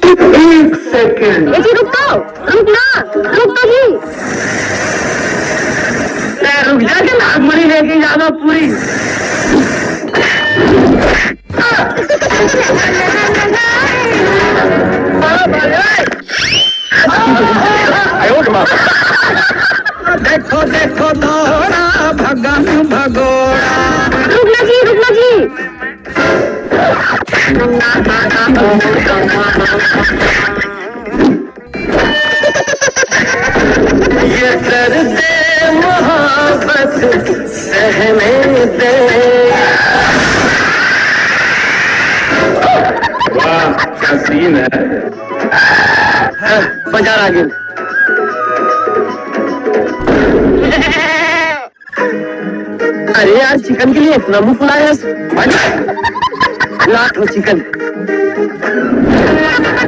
एक सेकेंड। जी रुक तो, रुक ना, रुक तो जी। रुक जा के नागमणि लेके जाना पूरी। देखो देखो थोड़ा भगन भगोड़ा। रुकना जी, रुकना जी। ये दर्दे मोहब्बत सहने दे। वाह क्या सीन है। बाजार आ गए। अरे यार चिकन के लिए इतना मुंह फुलाया। लाट हो चिकन।